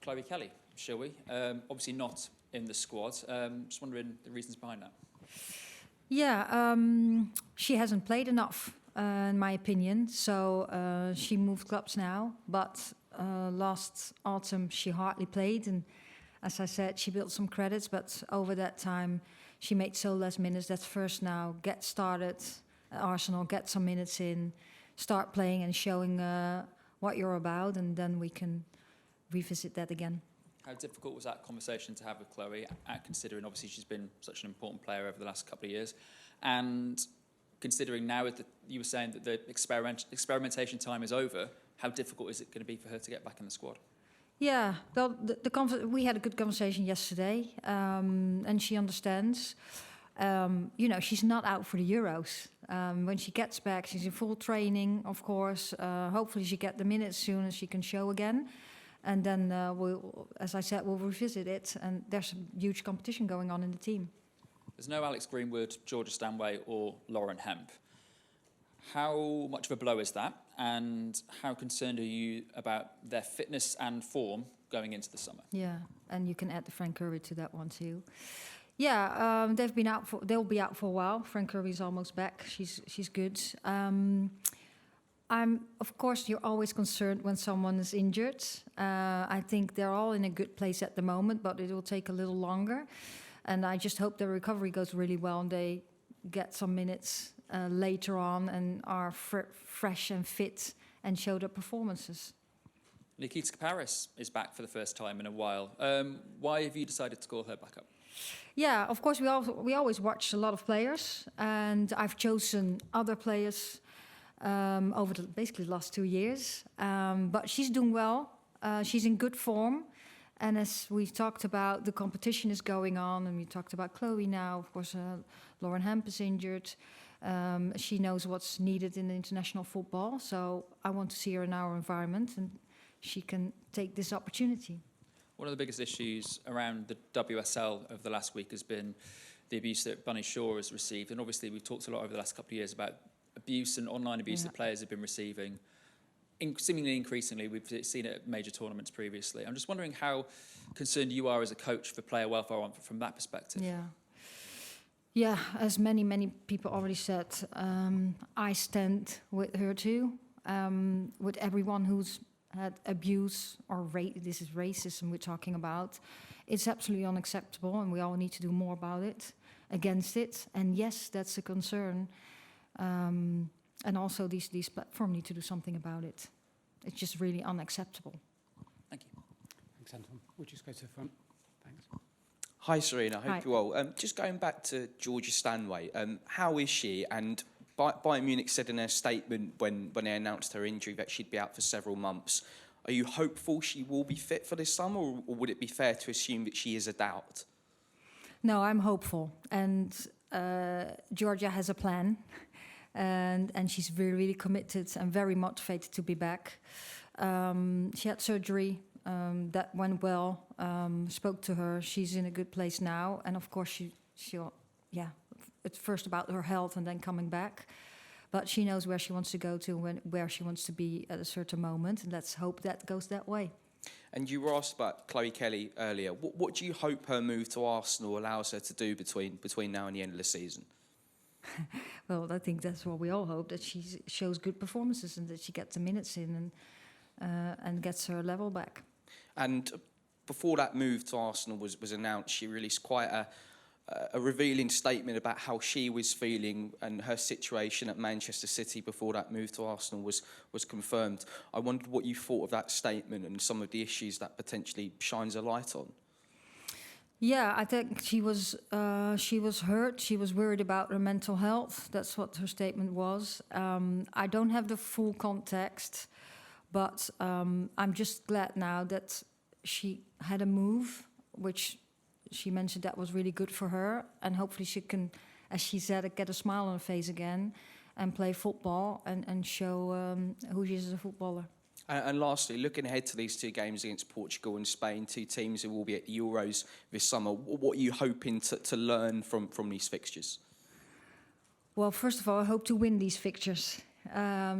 Chloe Kelly, shall we? Obviously not in the squad. Just wondering the reasons behind that. Yeah, she hasn't played enough, in my opinion. So she moved clubs now, but last autumn she hardly played. And as I said, she built some credits, but over that time she made so less minutes. That's first now, get started at Arsenal, get some minutes in, start playing and showing what you're about, and then we can revisit that again. How difficult was that conversation to have with Chloe, considering obviously she's been such an important player over the last couple of years, and considering now that you were saying that the experimentation time is over, how difficult is it going to be for her to get back in the squad? Yeah, well, we had a good conversation yesterday, and she understands. She's not out for the Euros. When she gets back, she's in full training, of course. Hopefully she get the minutes soon and she can show again. And then, as I said, we'll revisit it. And there's a huge competition going on in the team. There's no Alex Greenwood, Georgia Stanway or Lauren Hemp. How much of a blow is that? And how concerned are you about their fitness and form going into the summer? Yeah, and you can add the Fran Kirby to that one too. Yeah, they'll be out for a while. Fran Kirby's almost back. She's good. Of course, you're always concerned when someone is injured. I think they're all in a good place at the moment, but it will take a little longer. And I just hope their recovery goes really well and they get some minutes later on and are fresh and fit and show their performances. Nikita Parris is back for the first time in a while. Why have you decided to call her back up? Yeah, of course, we always watch a lot of players, and I've chosen other players over basically the last 2 years. But she's doing well. She's in good form. And as we talked about, the competition is going on, and we talked about Chloe now. Of course, Lauren Hemp is injured. She knows what's needed in international football. So I want to see her in our environment, and she can take this opportunity. One of the biggest issues around the WSL of the last week has been the abuse that Bunny Shaw has received. And obviously, we've talked a lot over the last couple of years about abuse and online abuse that players have been receiving. Seemingly increasingly, we've seen it at major tournaments previously. I'm just wondering how concerned you are as a coach for player welfare from that perspective. Yeah, as many people already said, I stand with her too, with everyone who's had abuse or this is racism we're talking about. It's absolutely unacceptable, and we all need to do more about it, against it. And yes, that's a concern. And also these platforms need to do something about it. It's just really unacceptable. Thank you. Thanks, Anton. We'll just go to the front. Thanks. Hi, Sarina. Hope you're well. Just going back to Georgia Stanway, how is she? And Bayern Munich said in their statement when they announced her injury that she'd be out for several months. Are you hopeful she will be fit for this summer, or would it be fair to assume that she is a doubt? No, I'm hopeful. And Georgia has a plan. And she's really, really committed and very motivated to be back. She had surgery. That went well. Spoke to her. She's in a good place now. And of course, she'll it's first about her health and then coming back. But she knows where she wants to go to, where she wants to be at a certain moment. And let's hope that goes that way. And you were asked about Chloe Kelly earlier. What do you hope her move to Arsenal allows her to do between now and the end of the season? Well, I think that's what we all hope, that she shows good performances and that she gets the minutes in and gets her level back. And before that move to Arsenal was announced, she released quite a revealing statement about how she was feeling and her situation at Manchester City before that move to Arsenal was confirmed. I wondered what you thought of that statement and some of the issues that potentially shines a light on. Yeah, I think she was hurt. She was worried about her mental health. That's what her statement was. I don't have the full context, but I'm just glad now that she had a move, which she mentioned that was really good for her. And hopefully she can, as she said, get a smile on her face again and play football and show who she is as a footballer. And lastly, looking ahead to these two games against Portugal and Spain, two teams who will be at the Euros this summer, what are you hoping to learn from these fixtures? Well, first of all, I hope to win these fixtures.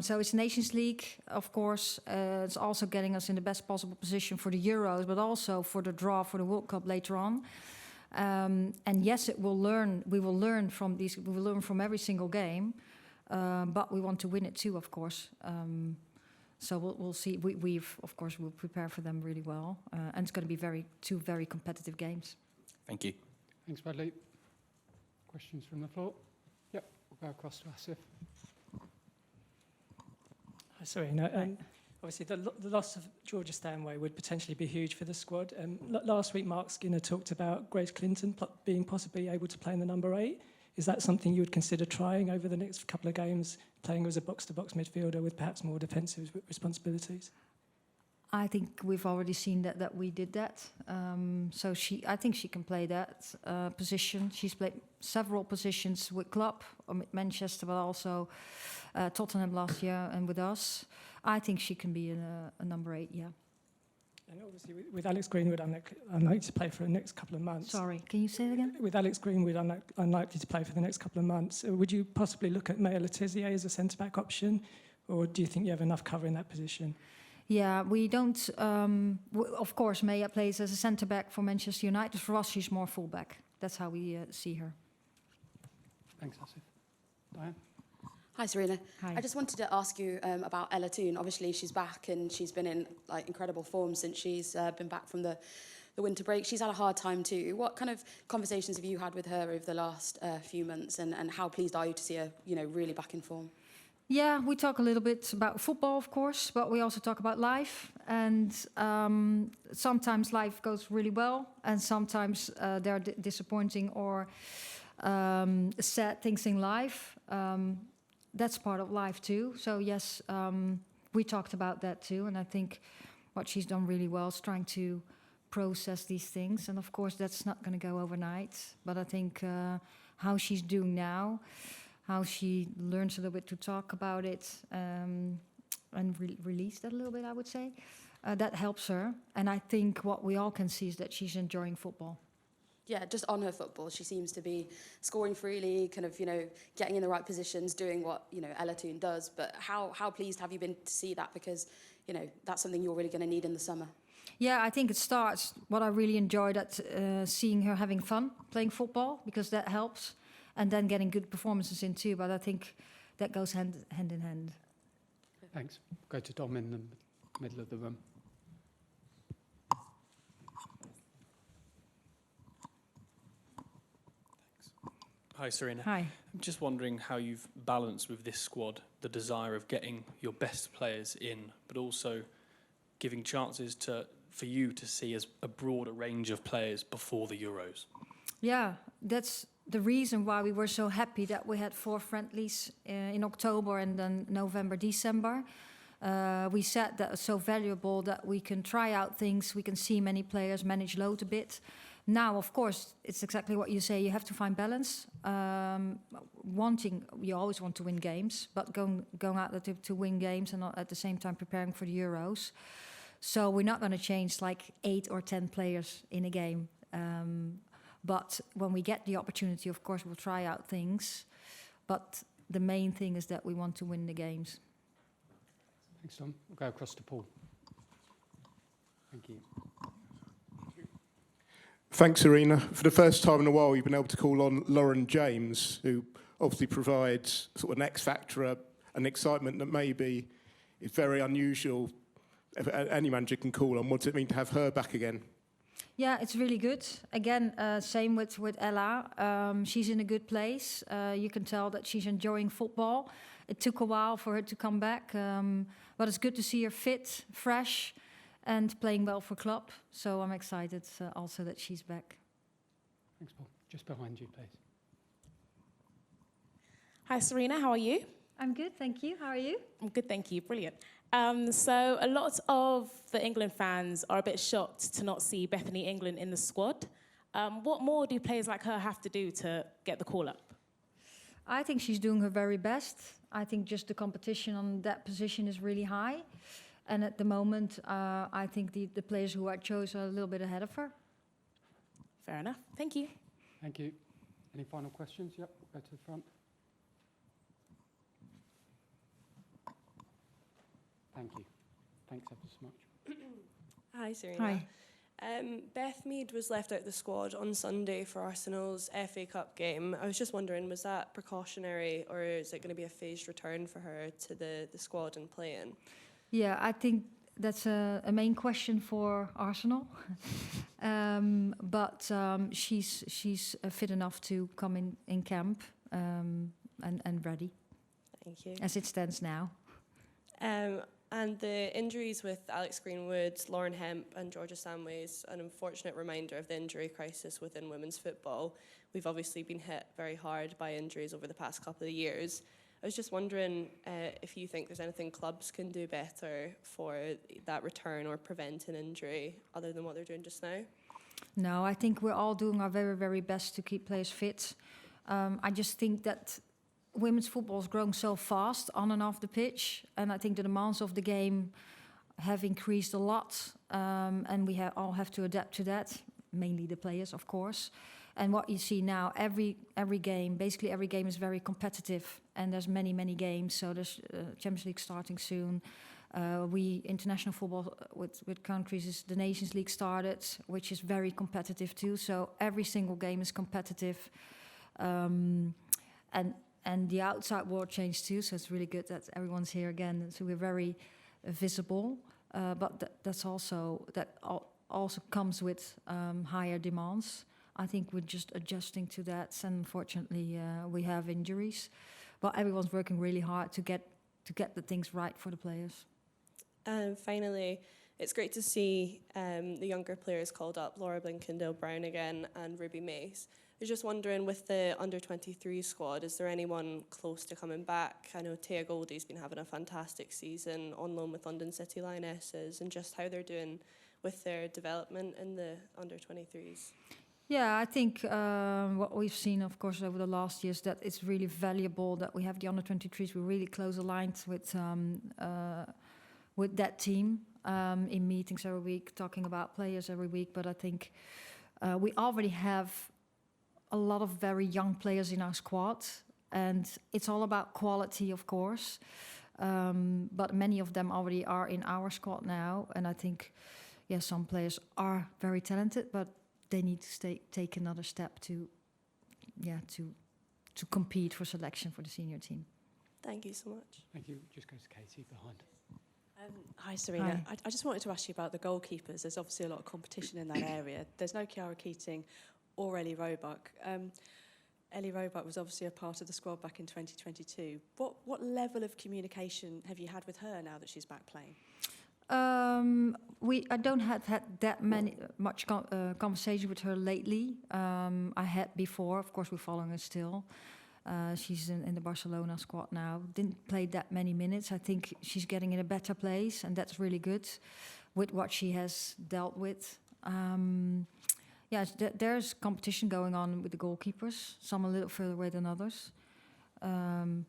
So it's Nations League, of course. It's also getting us in the best possible position for the Euros, but also for the draw for the World Cup later on. And yes, we will learn from these. We will learn from every single game, but we want to win it too, of course. So we'll see. We'll prepare for them really well, and it's going to be two very competitive games. Thank you. Thanks, Bradley. Questions from the floor? Yep, we'll go across to Asif. Hi, Sarina. Obviously, the loss of Georgia Stanway would potentially be huge for the squad. Last week, Mark Skinner talked about Grace Clinton being possibly able to play in the number 8. Is that something you would consider trying over the next couple of games, playing as a box-to-box midfielder with perhaps more defensive responsibilities? I think we've already seen that we did that. So I think she can play that position. She's played several positions with club, Manchester, but also Tottenham last year and with us. I think she can be a number 8, yeah. And obviously with Alex Greenwood unlikely to play for the next couple of months. Sorry, can you say it again? With Alex Greenwood unlikely to play for the next couple of months, would you possibly look at Maya Le Tissier as a centre-back option, or do you think you have enough cover in that position? Yeah, we don't. Of course, Maya plays as a centre-back for Manchester United. For us, she's more full-back. That's how we see her. Thanks, Asif. Diane? Hi, Sarina. Hi. I just wanted to ask you about Ella Toone. Obviously, she's back and she's been in incredible form since she's been back from the winter break. She's had a hard time too. What kind of conversations have you had with her over the last few months, and how pleased are you to see her, really back in form? Yeah, we talk a little bit about football, of course, but we also talk about life. And sometimes life goes really well, and sometimes there are disappointing or sad things in life. That's part of life too. So yes, we talked about that too. And I think what she's done really well is trying to process these things. And of course, that's not going to go overnight. But I think how she's doing now, how she learns a little bit to talk about it and release that a little bit, I would say, that helps her. And I think what we all can see is that she's enjoying football. Yeah, just on her football, she seems to be scoring freely, kind of, getting in the right positions, doing what, Ella Toone does. But how pleased have you been to see that? Because, that's something you're really going to need in the summer. Yeah, I think it starts, what I really enjoyed at seeing her having fun playing football, because that helps. And then getting good performances in too. But I think that goes hand in hand. Thanks. Go to Dom in the middle of the room. Hi, Sarina. Hi. I'm just wondering how you've balanced with this squad the desire of getting your best players in, but also giving chances for you to see as a broader range of players before the Euros. Yeah, that's the reason why we were so happy that we had 4 friendlies in October and then November, December. We said that it's so valuable that we can try out things, we can see many players, manage load a bit. Now, of course, it's exactly what you say. You have to find balance. You always want to win games, but going out there to win games and at the same time preparing for the Euros. So we're not going to change like 8 or 10 players in a game. But when we get the opportunity, of course, we'll try out things. But the main thing is that we want to win the games. Thanks, Tom. We'll go across to Paul. Thank you. Thanks, Sarina. For the first time in a while, you've been able to call on Lauren James, who obviously provides sort of an X factor, an excitement that maybe is very unusual. If any manager can call on. What does it mean to have her back again? Yeah, it's really good. Again, same with Ella. She's in a good place. You can tell that she's enjoying football. It took a while for her to come back, but it's good to see her fit, fresh, and playing well for club. So I'm excited also that she's back. Thanks, Paul. Just behind you, please. Hi, Sarina. How are you? I'm good, thank you. How are you? I'm good, thank you. Brilliant. So a lot of the England fans are a bit shocked to not see Bethany England in the squad. What more do players like her have to do to get the call up? I think she's doing her very best. I think just the competition on that position is really high. And at the moment, I think the players who I chose are a little bit ahead of her. Fair enough. Thank you. Thank you. Any final questions? Yep, go to the front. Thank you. Thanks ever so much. Hi, Sarina. Hi. Beth Mead was left out of the squad on Sunday for Arsenal's FA Cup game. I was just wondering, was that precautionary, or is it going to be a phased return for her to the squad and playing? Yeah, I think that's a main question for Arsenal. But she's fit enough to come in camp and ready Thank you. as it stands now. And the injuries with Alex Greenwood, Lauren Hemp and Georgia Stanway is an unfortunate reminder of the injury crisis within women's football. We've obviously been hit very hard by injuries over the past couple of years. I was just wondering if you think there's anything clubs can do better for that return or prevent an injury other than what they're doing just now? No, I think we're all doing our very, very best to keep players fit. I just think that women's football has grown so fast on and off the pitch, and I think the demands of the game have increased a lot, and we all have to adapt to that, mainly the players, of course. And what you see now, every game, basically every game is very competitive, and there's many games. So there's Champions League starting soon. International football with countries, is the Nations League started, which is very competitive too. So every single game is competitive, and the outside world changed too. So it's really good that everyone's here again. So we're very visible, but that also comes with higher demands. I think we're just adjusting to that, and unfortunately we have injuries, but everyone's working really hard to get the things right for the players. And finally, it's great to see the younger players called up, Laura Blinkendale-Brown again and Ruby Mace. I was just wondering, with the under-23 squad, is there anyone close to coming back? I know Taya Goldie's been having a fantastic season on loan with London City Lionesses, and just how they're doing with their development in the under-23s. Yeah, I think what we've seen, of course, over the last years, that it's really valuable that we have the under-23s. We're really close aligned with that team in meetings every week, talking about players every week. But I think we already have a lot of very young players in our squad, and it's all about quality, of course. But many of them already are in our squad now, and I think, yeah, some players are very talented, but they need to take another step to compete for selection for the senior team. Thank you so much. Thank you. Just goes to Katie behind. Hi, Sarina. Hi. I just wanted to ask you about the goalkeepers. There's obviously a lot of competition in that area. There's no Chiara Keating or Ellie Roebuck. Ellie Roebuck was obviously a part of the squad back in 2022. What level of communication have you had with her now that she's back playing? I don't have had that much conversation with her lately. I had before. Of course, we're following her still. She's in the Barcelona squad now. Didn't play that many minutes. I think she's getting in a better place, and that's really good with what she has dealt with. There's competition going on with the goalkeepers, some a little further away than others. And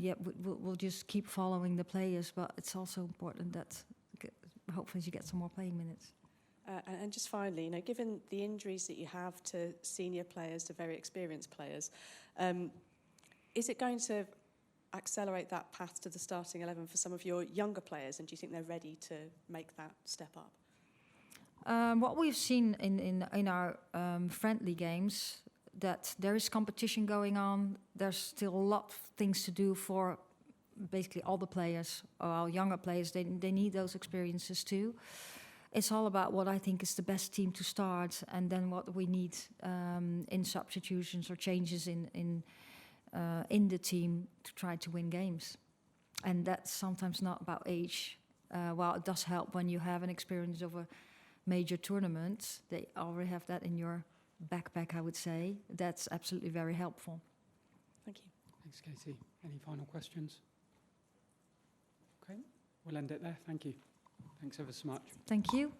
yet we'll just keep following the players, but it's also important that hopefully you get some more playing minutes. And just finally, given the injuries that you have to senior players, to very experienced players, is it going to accelerate that path to the starting 11 for some of your younger players, and do you think they're ready to make that step up? What we've seen in our friendly games, that there is competition going on. There's still a lot of things to do for basically all the players, or our younger players. They need those experiences too. It's all about what I think is the best team to start, and then what we need in substitutions or changes in the team to try to win games. And that's sometimes not about age. While it does help when you have an experience of a major tournament, they already have that in your backpack, I would say. That's absolutely very helpful. Thank you. Thanks, Katie. Any final questions? Okay, we'll end it there. Thank you. Thanks ever so much. Thank you.